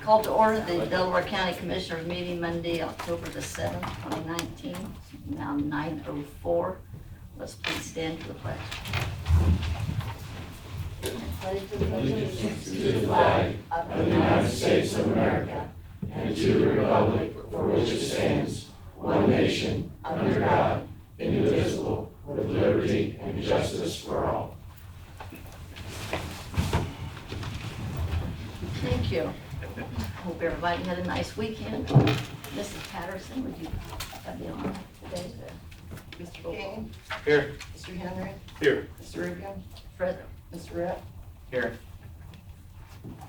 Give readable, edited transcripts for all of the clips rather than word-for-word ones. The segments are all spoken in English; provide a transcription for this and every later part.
Call to order the Delaware County Commissioners meeting Monday, October the 7th, 2019, now 9:04. Let's please stand for the pledge. Allegiance to the flag of the United States of America and to the republic for which it stands, one nation, under God, indivisible, with liberty and justice for all. Thank you. Hope everybody had a nice weekend. Mrs. Patterson, would you be on today? Mr. King? Here. Mr. Henry? Here. Mr. Reagan? Present. Mr. Rett? Here.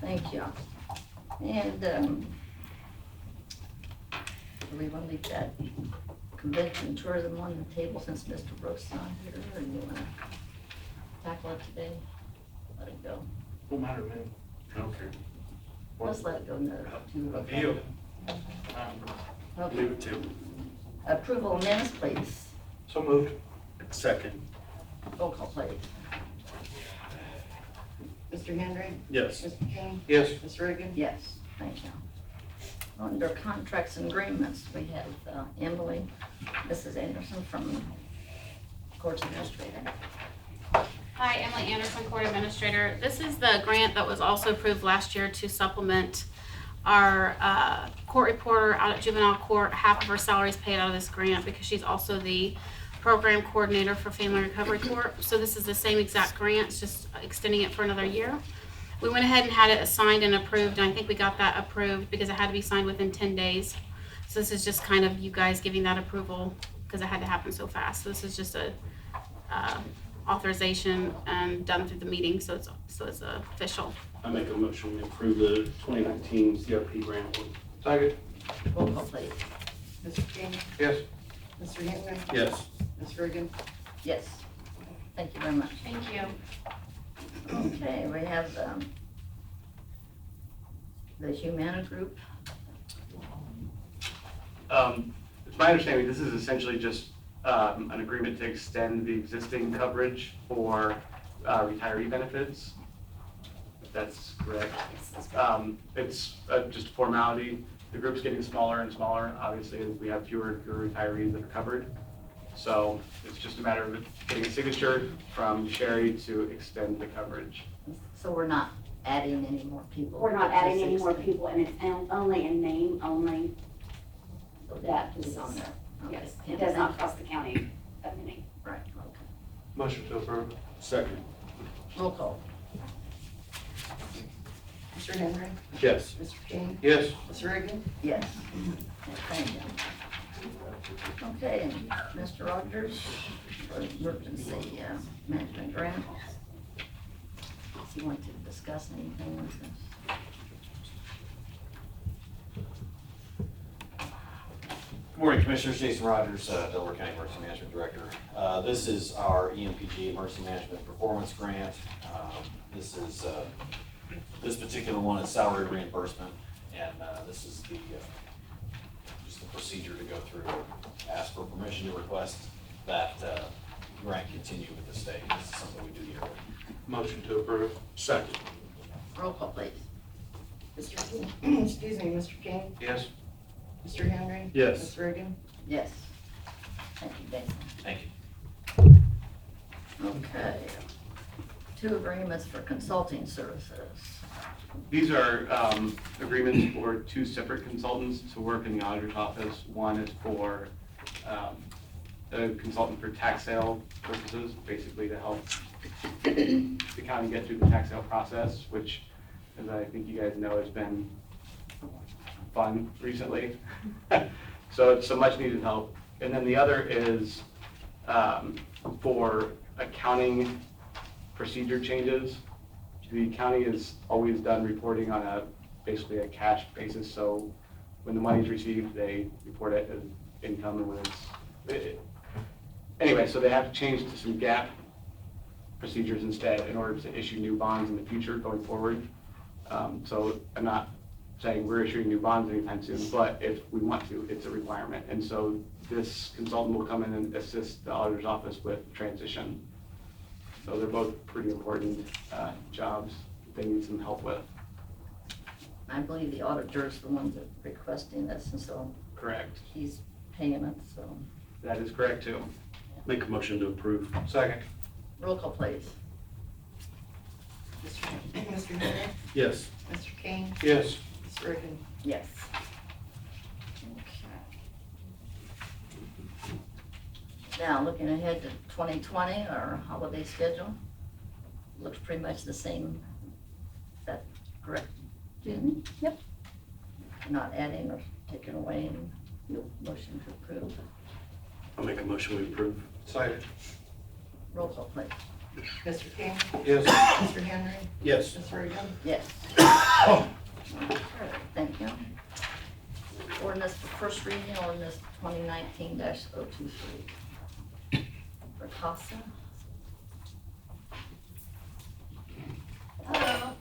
Thank you. And do we want to leave that convention and tourism on the table since Mr. Brooks is not here, or do you want to tackle it today? Let it go. Don't matter, man. I don't care. Let's let it go another two. Up to you. Okay. Leave it to. Approval of minutes, please. So moved. Second. Roll call, please. Mr. Henry? Yes. Mr. King? Yes. Mr. Reagan? Yes, thank you. Under contracts and agreements, we have Emily, Mrs. Anderson from Courts Administrator. Hi, Emily Anderson, Court Administrator. This is the grant that was also approved last year to supplement our court reporter out at juvenile court. Half of her salary is paid out of this grant because she's also the program coordinator for Family Recovery Court. So this is the same exact grant, it's just extending it for another year. We went ahead and had it signed and approved, and I think we got that approved because it had to be signed within 10 days. So this is just kind of you guys giving that approval because it had to happen so fast. So this is just a authorization and done through the meeting, so it's official. I make a motion to approve the 2019 CRP grant. Second. Roll call, please. Mr. King? Yes. Mr. Henry? Yes. Mr. Reagan? Yes, thank you very much. Thank you. Okay, we have the Humana Group. It's my understanding this is essentially just an agreement to extend the existing coverage for retiree benefits, if that's correct. It's just a formality. The group's getting smaller and smaller, obviously, as we have fewer and fewer retirees that are covered. So it's just a matter of getting a signature from Sherry to extend the coverage. So we're not adding any more people? We're not adding any more 16. people, and it's only in name only. So That is is on there. Okay. Yes, it does not cost the county a penny. Right, okay. Motion to approve. Second. Roll call. Mr. Henry? Yes. Mr. King? Yes. Mr. Reagan? Yes. Thank you. Okay, and Mr. Rogers, for emergency management grant. Does he want to discuss anything with us? Good morning, Commissioners. Jason Rogers, Delaware County Emergency Management Director. This is our EMPG Emergency Management Performance Grant. This particular one is salary reimbursement, and this is just the procedure to go through. Ask for permission to request that grant continue with the state. This is something we do yearly. Motion to approve. Second. Roll call, please. Mr. King? Excuse me, Mr. King? Yes. Mr. Henry? Yes. Mr. Reagan? Yes. Thank you, Jason. Thank you. Okay. 2 agreements for consulting services. These are agreements for 2 separate consultants to work in the auditor's office. One is for a consultant for tax sale purposes, basically to help the county get through the tax sale process, which, as I think you guys know, has been fun recently. So it's some much needed help. And then the other is for accounting procedure changes. The county has always done reporting on basically a cash basis. So when the money is received, they report it as income, and when anyway, so they have to change to some GAAP procedures instead in order to issue new bonds in the future going forward. So I'm not saying we're issuing new bonds anytime soon, but if we want to, it's a requirement. And so this consultant will come in and assist the auditor's office with transition. So they're both pretty important jobs that they need some help with. I believe the auditor is the one that's requesting this, and so Correct. he's paying it, so. That is correct too. Make a motion to approve. Second. Roll call, please. Mr. Henry, Yes. Mr. King, Yes. Ms. Reagan. Yes. Okay. Now, looking ahead to 2020, our holiday schedule looks pretty much the same. Is that correct, Judy? Yep. Not adding or taking away, motion to approve. I'll make a motion we approve. Second. Roll call, please. Mr. King, Yes. Mr. Henry, Yes. Ms. Reagan. Yes. Okay, thank you. Ordinance for first reading, ordinance 2019-023. For CASA. Hello.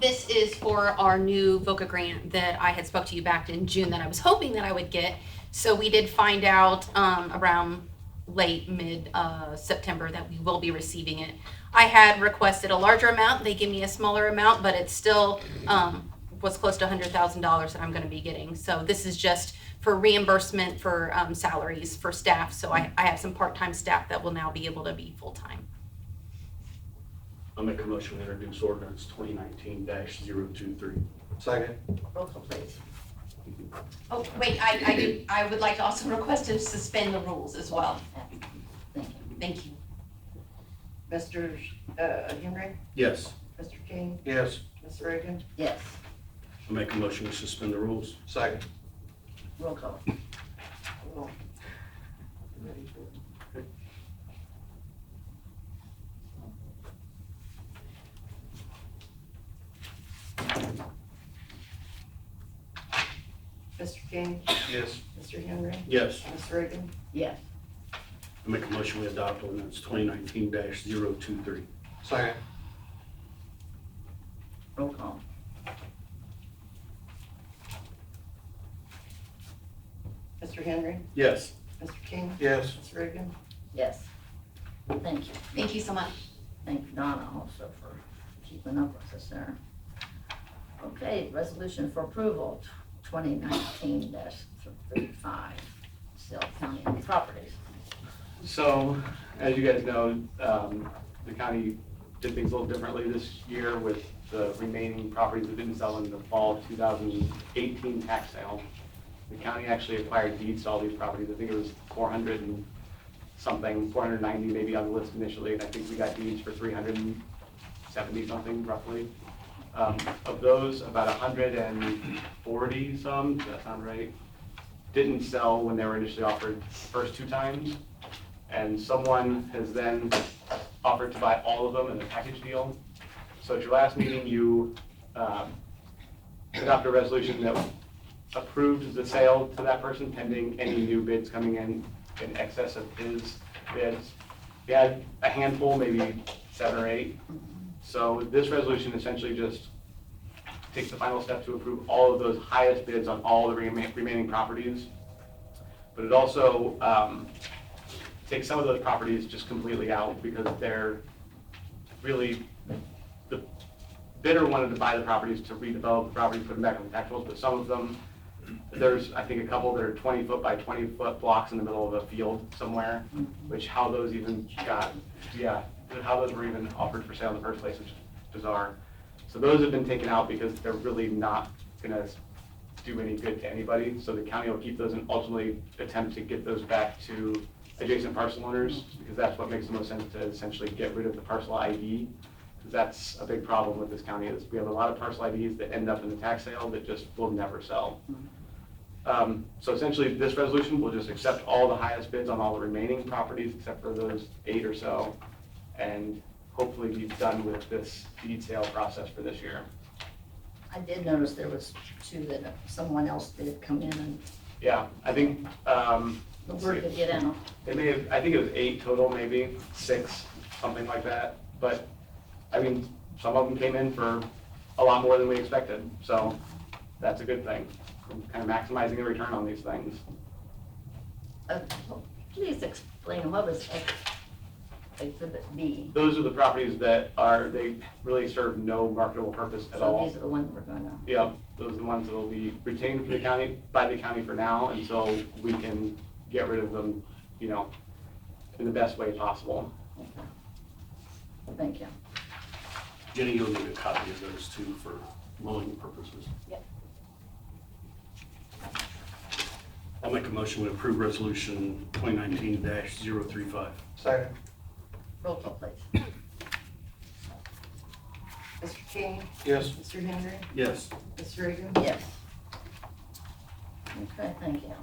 This is for our new VOCA grant that I had spoke to you back in June that I was hoping that I would get. So we did find out around mid September that we will be receiving it. I had requested a larger amount. They give me a smaller amount, but it's still was close to $100,000 that I'm going to be getting. So this is just for reimbursement for salaries for staff. So I have some part-time staff that will now be able to be full-time. I'll make a motion to introduce ordinance 2019-023. Second. Roll call, please. Oh, wait, I would like to also request to suspend the rules as well. Thank you. Thank you. Mr. Henry, Yes. Mr. King, Yes. Ms. Reagan. Yes. I'll make a motion to suspend the rules. Second. Roll call. Oh. Mr. King, Yes. Mr. Henry, Yes. Ms. Reagan. Yes. I'll make a motion we adopt ordinance 2019-023. Second. Roll call. Mr. Henry, Yes. Mr. King, Yes. Ms. Reagan. Yes. Thank you. Thank you so much. Thank you, Donna, also for keeping up with us there. Okay, resolution for approval, 2019-35, sale county properties. So, as you guys know, the county did things a little differently this year with the remaining properties that didn't sell in the fall of 2018 tax sale. The county actually acquired deeds to all these properties. I think it was 400 and something, 490 maybe on the list initially, and I think we got deeds for 370 something roughly. Of those, about 140 some, does that sound right, didn't sell when they were initially offered first two times. And someone has then offered to buy all of them in a package deal. So at your last meeting, you adopted a resolution that approved the sale to that person pending any new bids coming in excess of his bids. We had a handful, maybe 7 or 8. So this resolution essentially just takes the final step to approve all of those highest bids on all the remaining properties. But it also takes some of those properties just completely out because they're really, the bidder wanted to buy the properties to redevelop the property, put them back on the tax rolls, but some of them, there's, I think, a couple that are 20-foot by 20-foot blocks in the middle of a field somewhere, which how those even got, how those were even offered for sale in the first place is bizarre. So those have been taken out because they're really not gonna do any good to anybody. So the county will keep those and ultimately attempt to get those back to adjacent parcel owners, because that's what makes the most sense, to essentially get rid of the parcel ID. Because that's a big problem with this county, is we have a lot of parcel IDs that end up in the tax sale that just will never sell. So essentially, this resolution will just accept all the highest bids on all the remaining properties, except for those 8 or so, and hopefully be done with this deed sale process for this year. I did notice there was 2 that someone else did come in and Yeah, I think, the word to get in. they may have, I think it was 8 total, maybe 6, something like that. But, I mean, some of them came in for a lot more than we expected, so that's a good thing. We're kind of maximizing the return on these things. Please explain, what was Exhibit B? Those are the properties that are, they really serve no marketable purpose at So all. these are the ones we're gonna, Yeah, Those are the ones that will be retained for the county, by the county for now, until we can get rid of them, you know, in the best way possible. Thank you. Jenny, you'll need a copy of those too for mowing purposes. Yep. I'll make a motion to approve resolution 2019-035. Second. Roll call, please. Mr. King, Yes. Mr. Henry, Yes. Ms. Reagan. Yes. Okay, thank you.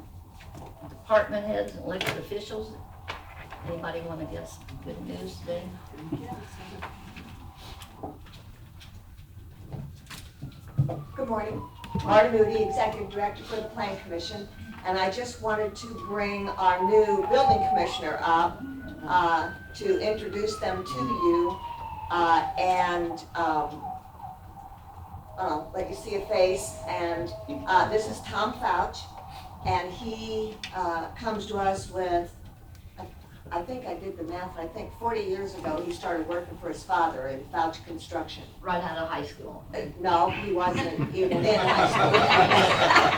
Department heads and elected officials, anybody want to give some good news today? Good morning. Marta Moody, Executive Director for the Plan Commission, and I just wanted to bring our new building commissioner up to introduce them to you and let you see a face. And this is Tom Fouch, and he comes to us with, I think I did the math, I think 40 years ago he started working for his father in Fouch Construction. Right out of high school. No, he wasn't even in high school.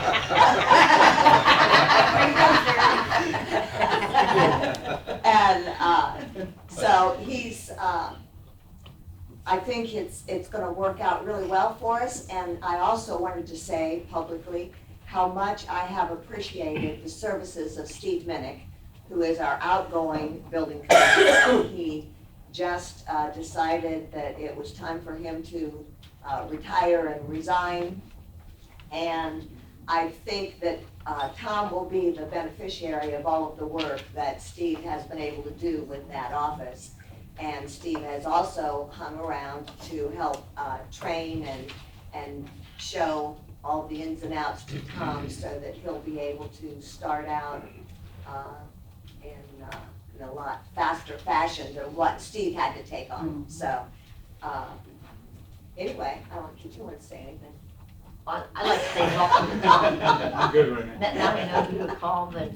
And so he's, I think it's gonna work out really well for us. And I also wanted to say publicly how much I have appreciated the services of Steve Minnick, who is our outgoing building commissioner. He just decided that it was time for him to retire and resign. And I think that Tom will be the beneficiary of all of the work that Steve has been able to do with that office. And Steve has also hung around to help train and show all the ins and outs to Tom so that he'll be able to start out in a lot faster fashion than what Steve had to take on. So, anyway, I don't think you want to say anything. I like to say welcome to Tom. Good right now. Now we know who to call, but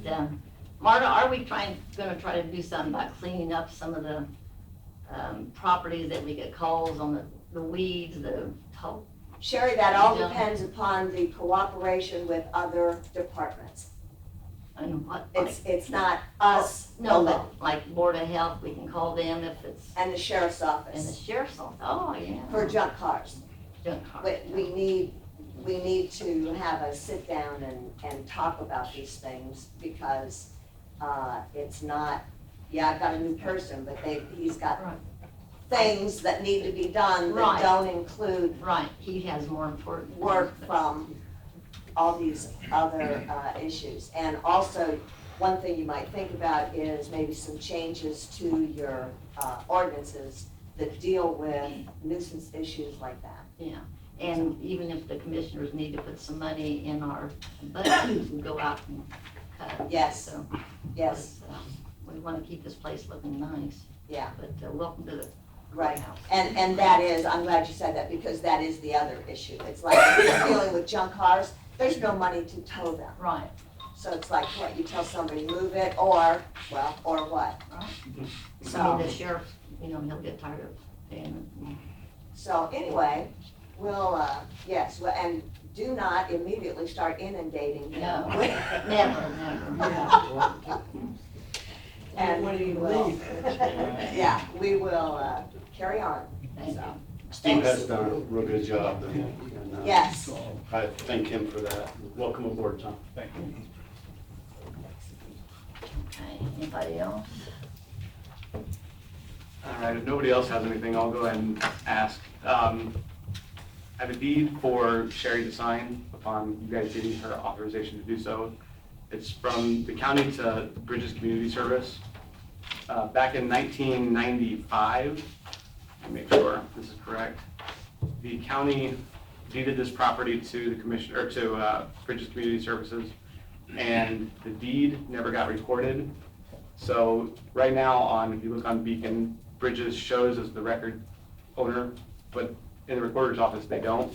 Marta, are we gonna try to do something about cleaning up some of the properties that we get calls on the weeds, Sherry, that all depends upon the cooperation with other departments. and what? It's not us No, alone. but like Board of Health, we can call them if it's And the sheriff's in the office sheriff's office. Oh, yeah. for junk cars. Junk cars. But we need to have a sit down and talk about these things because it's not, yeah, I've got a new person, but he's got Right. things that need to be done that Right. don't include Right, he has more important work things, but- from all these other issues. And also, one thing you might think about is maybe some changes to your ordinances that deal with nuisance issues like that. Yeah, and even if the commissioners need to put some money in our budget, we can go out and cut it. Yes. So, Yes, we want to keep this place looking nice, yeah, but welcome to the right. courthouse. And that is, I'm glad you said that because that is the other issue. It's like if you're dealing with junk cars, there's no money to tow them. Right, So it's like, what, you tell somebody move it or, well, or what? right. I So, mean, the sheriff, he'll get tired of paying it. so anyway, we'll, yes, and do not immediately start inundating him. No, never. And When do you we'll- leave? Yeah, we will carry on, Thank so, you. Steve has done a real good job, and yes. I thank him for that. Welcome aboard, Tom. Thank you. Okay, anybody else? All right, if nobody else has anything, I'll go ahead and ask. I have a deed for Sherry to sign upon you guys giving her authorization to do so. It's from the county to Bridges Community Service. Back in 1995, let me make sure this is correct, the county deeded this property to the commissioner, or to Bridges Community Services, and the deed never got recorded. So right now if you look on Beacon, Bridges shows as the record owner, but in the recorder's office, they don't.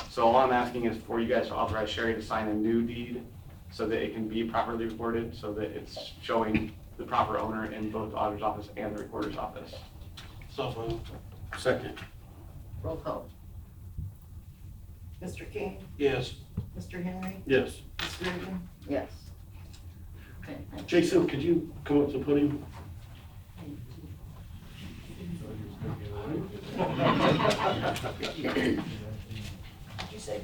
So all I'm asking is for you guys to authorize Sherry to sign a new deed so that it can be properly recorded, so that it's showing the proper owner in both the auditor's office and the recorder's office. So moved. Second. Roll call. Mr. King, Yes. Mr. Henry, Yes. Ms. Reagan. Yes. Okay, thank you. Jason, could you come up to the podium? Did you say?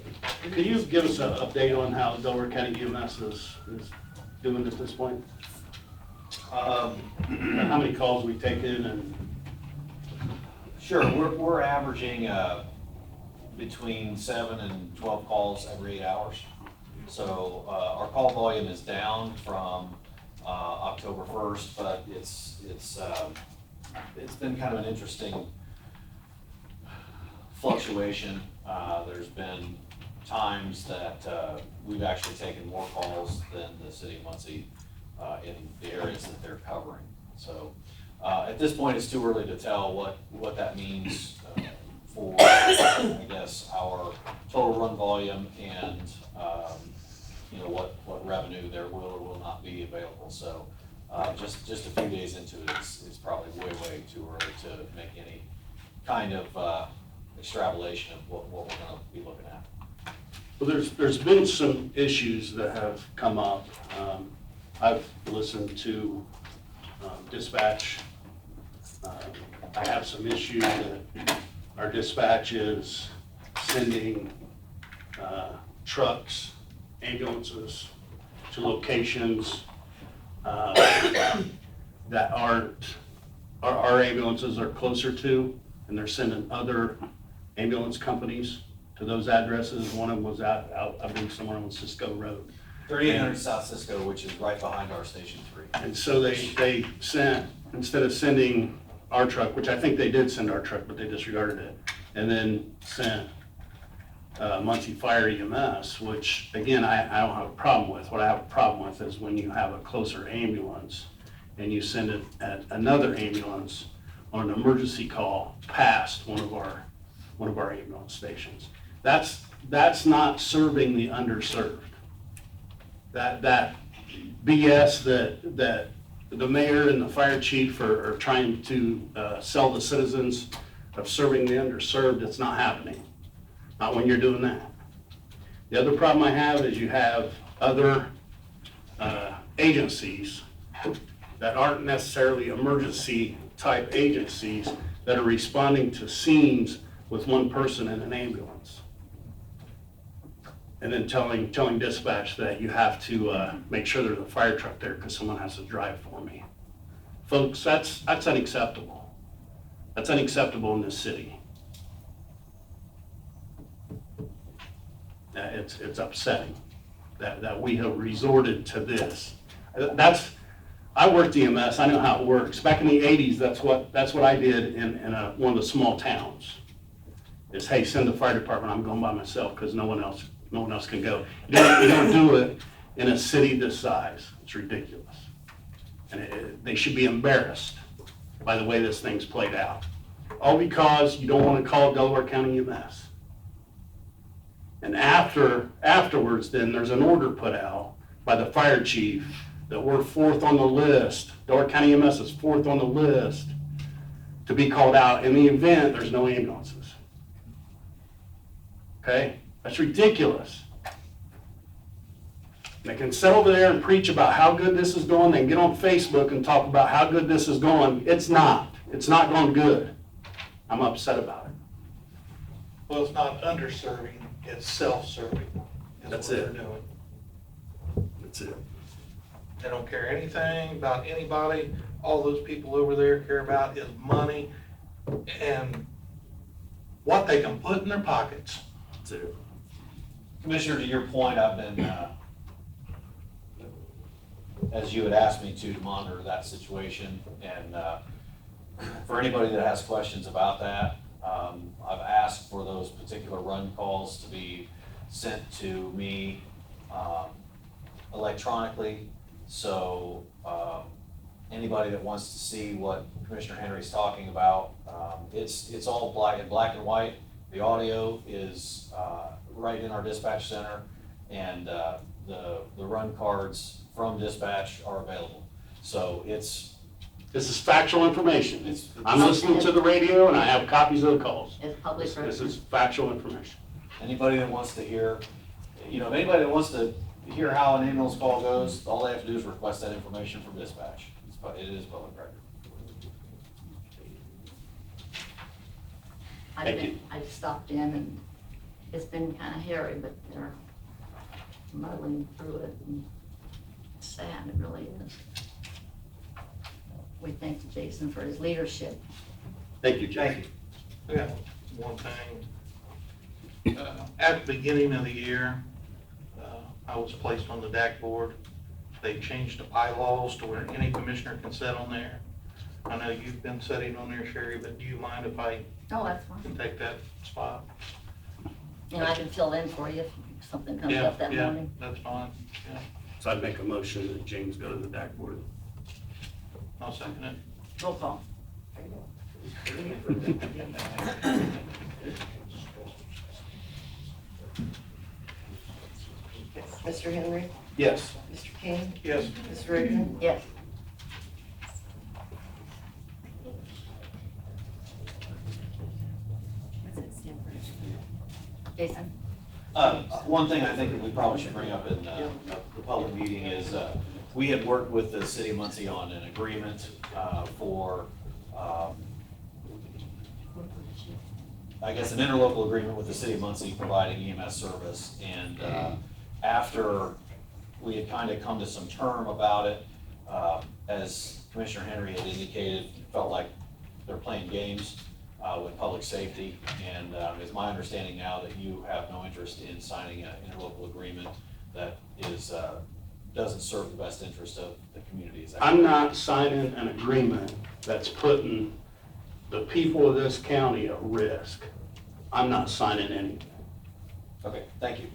Could you give us an update on how Delaware County EMS is doing at this point? How many calls we've taken and? Sure, we're averaging between 7 and 12 calls every 8 hours. So our call volume is down from October 1st, but it's been kind of an interesting fluctuation. There's been times that we've actually taken more calls than the city of Muncie in the areas that they're covering. So at this point, it's too early to tell what that means for, I guess, our total run volume and, you know, what revenue there will or will not be available. So just a few days into it, it's probably way too early to make any kind of extrapolation of what we're gonna be looking at. Well, there's been some issues that have come up. I've listened to dispatch. I have some issues that our dispatch is sending trucks, ambulances to locations that aren't, our ambulances are closer to, and they're sending other ambulance companies to those addresses. One of them was out I believe somewhere on Cisco Road. 3800 South Cisco, which is right behind our Station 3. And so they sent, instead of sending our truck, which I think they did send our truck, but they disregarded it, and then sent Muncie Fire EMS, which again, I don't have a problem with. What I have a problem with is when you have a closer ambulance and you send it at another ambulance on an emergency call past one of our ambulance stations. That's not serving the underserved. That BS that the mayor and the fire chief are trying to sell the citizens of serving the underserved, it's not happening. Not when you're doing that. The other problem I have is you have other agencies that aren't necessarily emergency type agencies that are responding to scenes with one person in an ambulance. And then telling dispatch that you have to make sure there's a fire truck there because someone has to drive for me. Folks, that's unacceptable. That's unacceptable in this city. It's upsetting that we have resorted to this. I worked EMS, I know how it works. Back in the 80s, that's what I did in one of the small towns. Is, hey, send the fire department, I'm going by myself because no one else can go. You don't do it in a city this size. It's ridiculous. And they should be embarrassed by the way this thing's played out. All because you don't want to call Delaware County EMS. And afterwards, then there's an order put out by the fire chief that we're fourth on the list. Delaware County EMS is fourth on the list to be called out in the event there's no ambulances. Okay? That's ridiculous. They can sit over there and preach about how good this is going. They can get on Facebook and talk about how good this is going. It's not. It's not going good. I'm upset about it. Well, it's not underserving, it's self-serving. That's what it. they're doing. That's it. They don't care anything about anybody. All those people over there care about is money and what they can put in their pockets. That's it. Commissioner, to your point, I've been, as you had asked me to monitor that situation, and for anybody that has questions about that, I've asked for those particular run calls to be sent to me electronically, so anybody that wants to see what Commissioner Henry's talking about, it's all black and white. The audio is right in our dispatch center, and the run cards from dispatch are available. So This is factual information. I'm listening to the radio and I have copies of the calls. It's public record. This is factual information. Anybody that wants to hear, if anybody that wants to hear how an ambulance call goes, all they have to do is request that information from dispatch. It is public record. I stopped in and it's been kind of hairy, but they're muddling through it and it's sad, it really is. We thank Jason for his leadership. Thank you, Jackie. Yeah, one thing. At the beginning of the year, I was placed on the DAC board. They changed the bylaws to where any commissioner can sit on there. I know you've been sitting on there, Sherry, but do you mind if I Oh, that's fine. take that spot? You know, I can fill in for you if something comes Yeah, up that yeah, morning. that's fine. Yeah, So I'd make a motion that James go to the DAC board. I'll second it. Roll call. Mr. Henry, Yes. Mr. King, Yes. Ms. Reagan, Yes. Jason? One thing I think that we probably should bring up in the public meeting is, we had worked with the city of Muncie on an agreement for, I guess, an interlocal agreement with the city of Muncie providing EMS service. And after we had kind of come to some term about it, as Commissioner Henry had indicated, felt like they're playing games with public safety. And it's my understanding now that you have no interest in signing an interlocal agreement that is, doesn't serve the best interest of the community. Is that I'm correct? not signing an agreement that's putting the people of this county at risk. I'm not signing anything. Okay, thank you.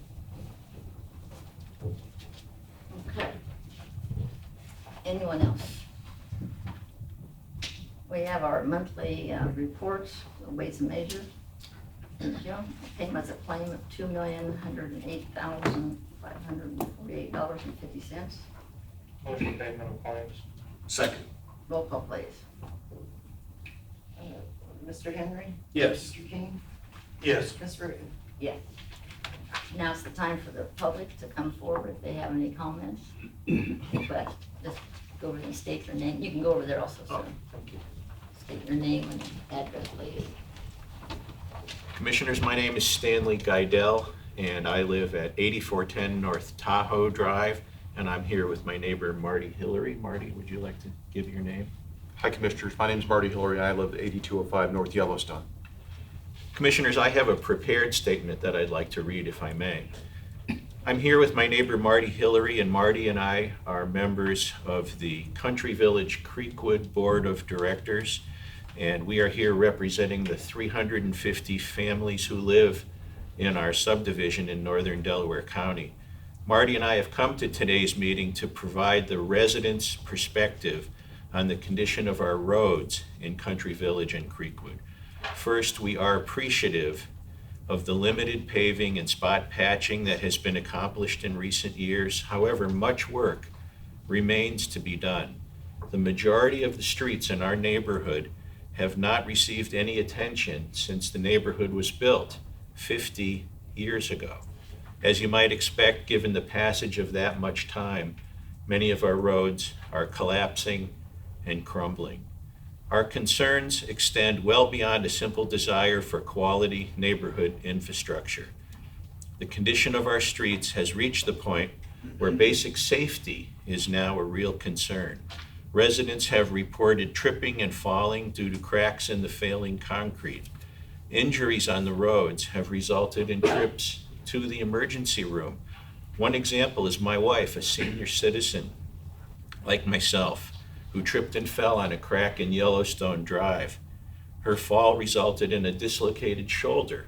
Okay. Anyone else? We have our monthly reports, Weights and Measures. Joe, payments of claim of $2,108,548.50. Motion payment of claims. Second. Roll call, please. Mr. Henry, Yes. Mr. King, Yes. Ms. Reagan. Yes. Now's the time for the public to come forward if they have any comments. But just go over and state your name. You can go over there also, sir. Thank you. State your name and address, please. Commissioners, my name is Stanley Guidell, and I live at 8410 North Tahoe Drive, and I'm here with my neighbor Marty Hillary. Marty, would you like to give your name? Hi, Commissioners. My name is Marty Hillary. I live at 8205 North Yellowstone. Commissioners, I have a prepared statement that I'd like to read, if I may. I'm here with my neighbor Marty Hillary, and Marty and I are members of the Country Village Creekwood Board of Directors, and we are here representing the 350 families who live in our subdivision in northern Delaware County. Marty and I have come to today's meeting to provide the residents' perspective on the condition of our roads in Country Village and Creekwood. First, we are appreciative of the limited paving and spot patching that has been accomplished in recent years. However, much work remains to be done. The majority of the streets in our neighborhood have not received any attention since the neighborhood was built 50 years ago. As you might expect, given the passage of that much time, many of our roads are collapsing and crumbling. Our concerns extend well beyond a simple desire for quality neighborhood infrastructure. The condition of our streets has reached the point where basic safety is now a real concern. Residents have reported tripping and falling due to cracks in the failing concrete. Injuries on the roads have resulted in trips to the emergency room. One example is my wife, a senior citizen like myself, who tripped and fell on a crack in Yellowstone Drive. Her fall resulted in a dislocated shoulder,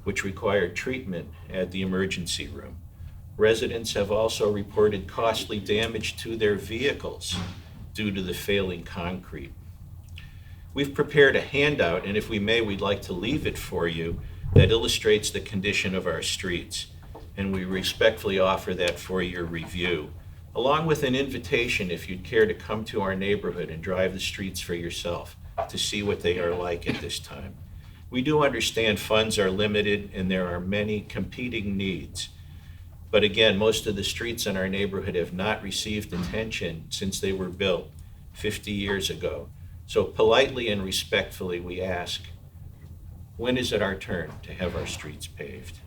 which required treatment at the emergency room. Residents have also reported costly damage to their vehicles due to the failing concrete. We've prepared a handout, and if we may, we'd like to leave it for you, that illustrates the condition of our streets. And we respectfully offer that for your review, along with an invitation if you'd care to come to our neighborhood and drive the streets for yourself to see what they are like at this time. We do understand funds are limited and there are many competing needs. But again, most of the streets in our neighborhood have not received attention since they were built 50 years ago. So politely and respectfully, we ask, when is it our turn to have our streets paved?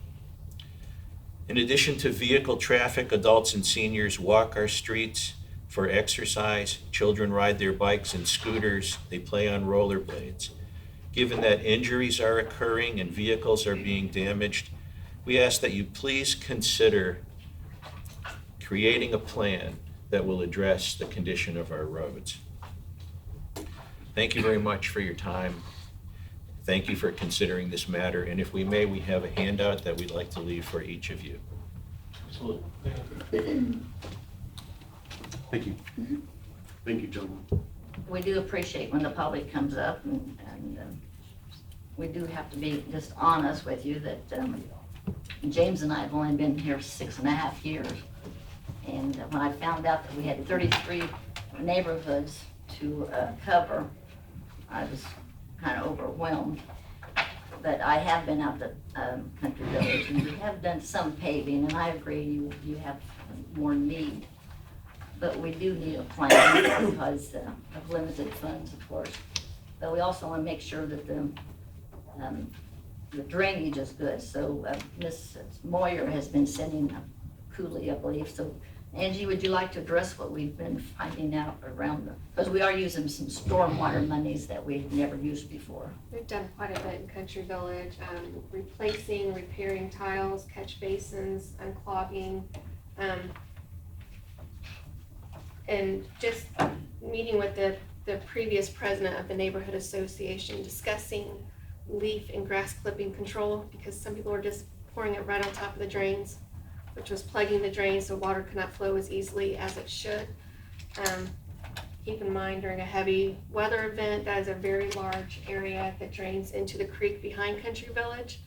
In addition to vehicle traffic, adults and seniors walk our streets for exercise. Children ride their bikes and scooters. They play on rollerblades. Given that injuries are occurring and vehicles are being damaged, we ask that you please consider creating a plan that will address the condition of our roads. Thank you very much for your time. Thank you for considering this matter, and if we may, we have a handout that we'd like to leave for each of you. Thank you. Thank you, gentlemen. We do appreciate when the public comes up, and we do have to be just honest with you that James and I have only been here 6.5 years. And when I found out that we had 33 neighborhoods to cover, I was kind of overwhelmed. But I have been out to Country Village, and we have done some paving, and I agree you have more need. But we do need a plan because of limited funds, of course. But we also want to make sure that the drainage is good. So Ms. Moyer has been sending a coolie, I believe. So Angie, would you like to address what we've been finding out around because we are using some stormwater monies that we've never used before. We've done quite a bit in Country Village, replacing, repairing tiles, catch basins, unclogging, and just meeting with the previous president of the neighborhood association, discussing leaf and grass clipping control, because some people were just pouring it right on top of the drains, which was plugging the drains so water could not flow as easily as it should. Keep in mind, during a heavy weather event, that is a very large area that drains into the creek behind Country Village,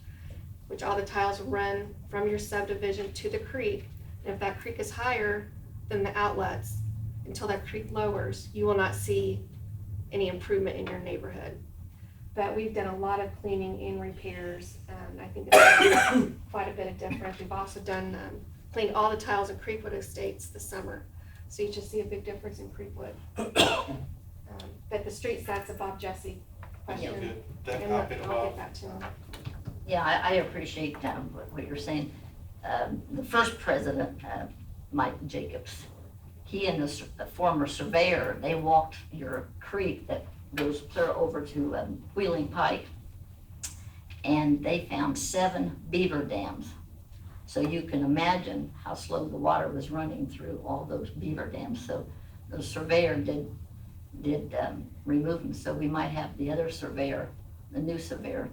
which all the tiles run from your subdivision to the creek. And if that creek is higher than the outlets, until that creek lowers, you will not see any improvement in your neighborhood. But we've done a lot of cleaning and repairs. I think it's made quite a bit of difference. We've also done cleaned all the tiles at Creekwood Estates this summer, so you just see a big difference in Creekwood. But the street stats of Bob Jesse question, and I'll get that to him. Yeah, I appreciate what you're saying. The first president, Mike Jacobs, he and the former surveyor, they walked your creek that goes clear over to Wheeling Pike, and they found 7 beaver dams. So you can imagine how slow the water was running through all those beaver dams. So the surveyor did remove them. So we might have the other surveyor, the new surveyor,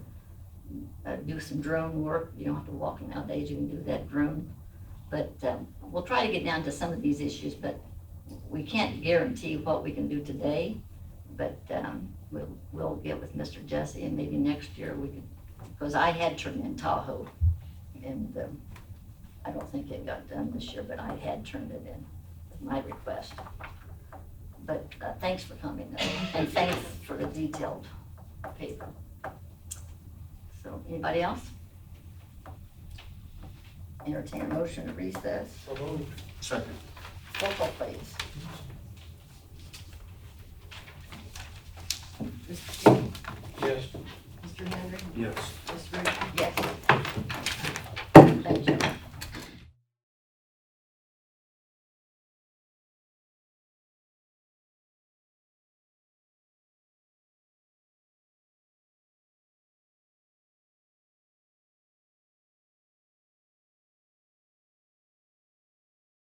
do some drone work. You don't have to walk nowadays, you can do that drone. But we'll try to get down to some of these issues, but we can't guarantee what we can do today. But we'll get with Mr. Jesse, and maybe next year we can, because I had turned in Tahoe, and I don't think it got done this year, but I had turned it in, my request. But thanks for coming, and thanks for the detailed paper. So, anybody else? Entertain a motion to recess. Second. Roll call, please. Mr. King? Yes. Mr. Henry? Yes. Mr. Ridge?